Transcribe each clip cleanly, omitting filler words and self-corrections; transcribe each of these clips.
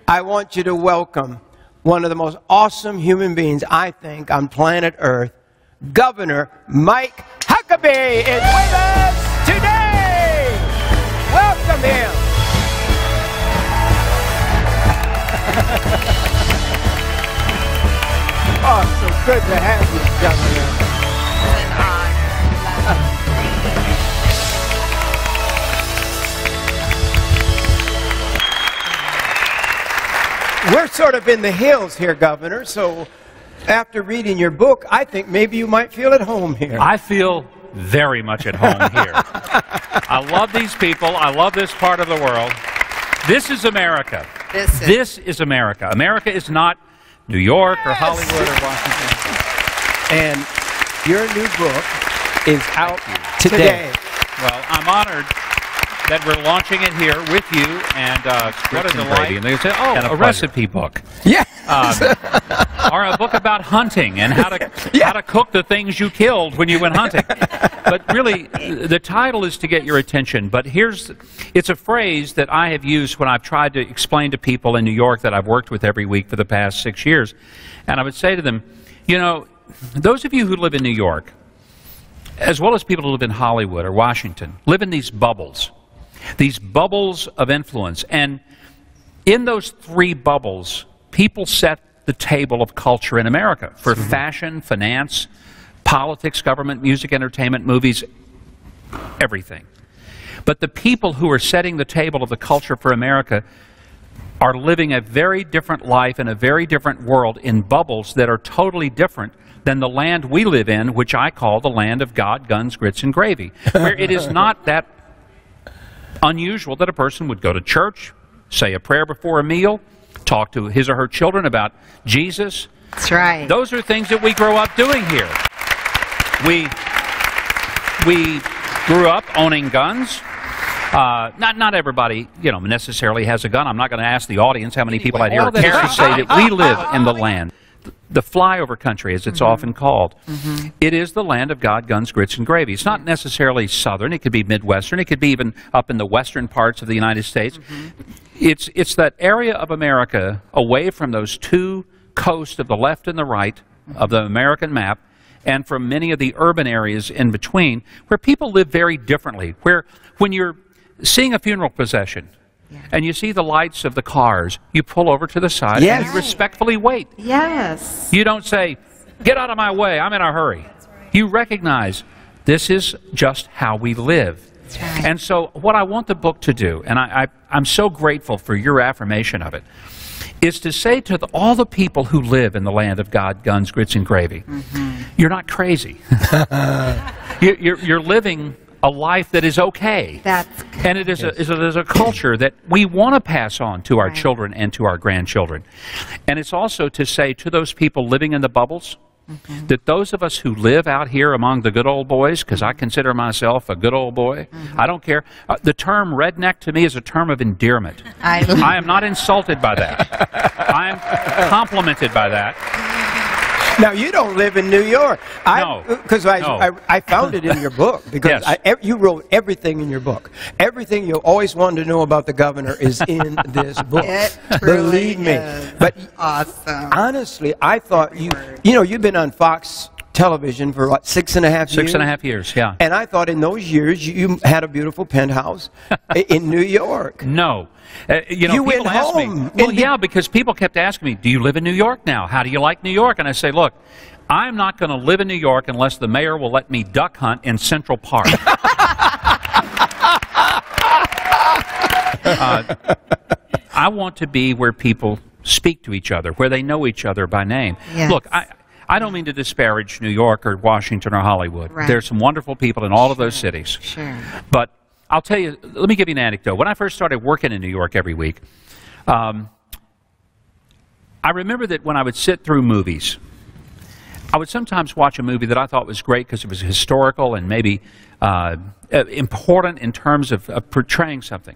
I want you to welcome one of the most awesome human beings, I think, on planet Earth. Governor Mike Huckabee is with us today. Welcome him. Oh, so good to have you, Governor. It's an honor. We're sort of in the hills here, Governor, so after reading your book, I think maybe you might feel at home here. I feel very much at home here. I love these people. I love this part of the world. This is America. This is America. America is not New York or Hollywood or Washington. And your new book is out today. Well, I'm honored that we're launching it here with you, and what a delight. And they say, oh, a recipe book. Yeah. Or a book about hunting and how to cook the things you killed when you went hunting. But really, the title is to get your attention. But it's a phrase that I have used when I've tried to explain to people in New York that I've worked with every week for the past 6 years. And I would say to them, you know, those of you who live in New York, as well as people who live in Hollywood or Washington, live in these bubbles of influence. And in those three bubbles, people set the table of culture in America for fashion, finance, politics, government, music, entertainment, movies, everything. But the people who are setting the table of the culture for America are living a very different life in a very different world in bubbles that are totally different than the land we live in, which I call the land of God, guns, grits, and gravy, where it is not that unusual that a person would go to church, say a prayer before a meal, talk to his or her children about Jesus. That's right. Those are things that we grow up doing here. We grew up owning guns. Not everybody, you know, necessarily has a gun. I'm not going to ask the audience how many people out here care to say that we live in the land. The flyover country, as it's often called. It is the land of God, guns, grits, and gravy. It's not necessarily southern. It could be Midwestern. It could be even up in the western parts of the United States. It's that area of America away from those two coasts of the left and the right of the American map, and from many of the urban areas in between, where people live very differently. Where when you're seeing a funeral procession, and you see the lights of the cars, you pull over to the side and you respectfully wait. Yes. You don't say, get out of my way, I'm in a hurry. You recognize this is just how we live. That's right. And so what I want the book to do, and I'm so grateful for your affirmation of it, is to say to all the people who live in the land of God, guns, grits, and gravy, you're not crazy. You're living a life that is okay. And it is a culture that we want to pass on to our children and to our grandchildren. And it's also to say to those people living in the bubbles that those of us who live out here among the good old boys, because I consider myself a good old boy, I don't care. The term redneck to me is a term of endearment. I am not insulted by that. I am complimented by that. Now, you don't live in New York. No. Because I found it in your book. Because you wrote everything in your book. Everything you always wanted to know about the governor is in this book. It truly Believe me. is. But awesome. Honestly, I thought you've been on Fox television for what, 6.5 years? 6.5 years, yeah. And I thought in those years you had a beautiful penthouse in New York. No. You know, you people went ask home. me, well, yeah, because people kept asking me, do you live in New York now? How do you like New York? And I say, look, I'm not going to live in New York unless the mayor will let me duck hunt in Central Park. I want to be where people speak to each other, where they know each other by name. Yes. Look, I don't mean to disparage New York or Washington or Hollywood. Right. There's some wonderful people in all of those cities. Sure. But I'll tell you, let me give you an anecdote. When I first started working in New York every week, I remember that when I would sit through movies, I would sometimes watch a movie that I thought was great because it was historical and maybe important in terms of portraying something.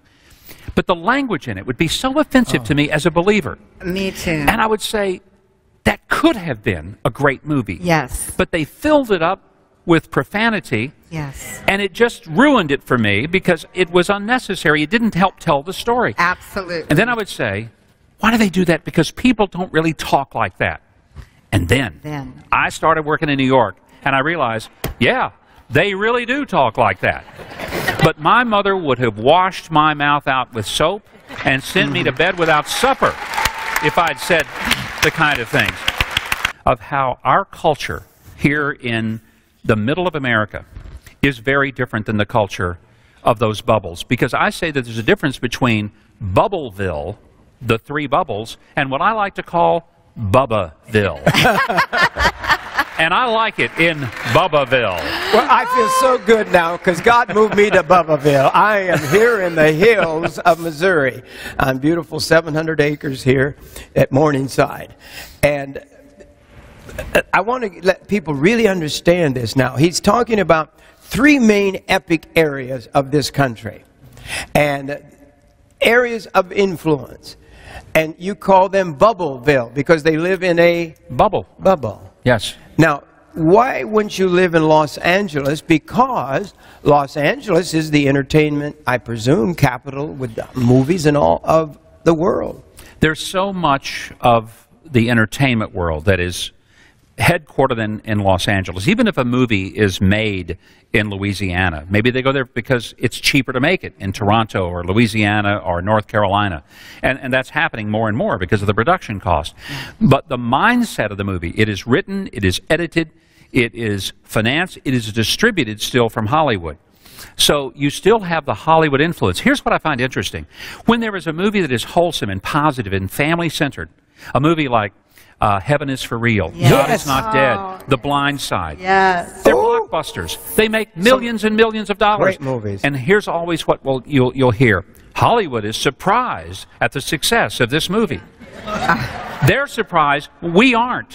But the language in it would be so offensive to me as a believer. Me too. And I would say, that could have been a great movie. Yes. But they filled it up with profanity. Yes. And it just ruined it for me because it was unnecessary. It didn't help tell the story. Absolutely. And then I would say, Why do they do that? Because people don't really talk like that. And then I started working in New York, and I realized, yeah, they really do talk like that. But my mother would have washed my mouth out with soap and sent me to bed without supper if I'd said the kind of things. Of how our culture here in the middle of America is very different than the culture of those bubbles. Because I say that there's a difference between Bubbleville, the three bubbles, and what I like to call Bubbaville. And I like it in Bubbaville. Well, I feel so good now because God moved me to Bubbaville. I am here in the hills of Missouri on beautiful 700 acres here at Morningside. And I want to let people really understand this now. He's talking about three main epic areas of this country and areas of influence. And you call them Bubbleville because they live in a bubble. Yes. Now, why wouldn't you live in Los Angeles? Because Los Angeles is the entertainment, I presume, capital with movies and all of the world. There's so much of the entertainment world that is headquartered in Los Angeles. Even if a movie is made in Louisiana, maybe they go there because it's cheaper to make it in Toronto or Louisiana or North Carolina. And that's happening more and more because of the production cost. But the mindset of the movie, it is written, it is edited, it is financed, it is distributed still from Hollywood. So you still have the Hollywood influence. Here's what I find interesting. When there is a movie that is wholesome and positive and family-centered, a movie like Heaven is for Real, Yes. God is Not Dead, The Blind Side. Yes. They're blockbusters. They make millions and millions of dollars. Great movies. And here's always what you'll hear. Hollywood is surprised at the success of this movie. They're surprised. We aren't.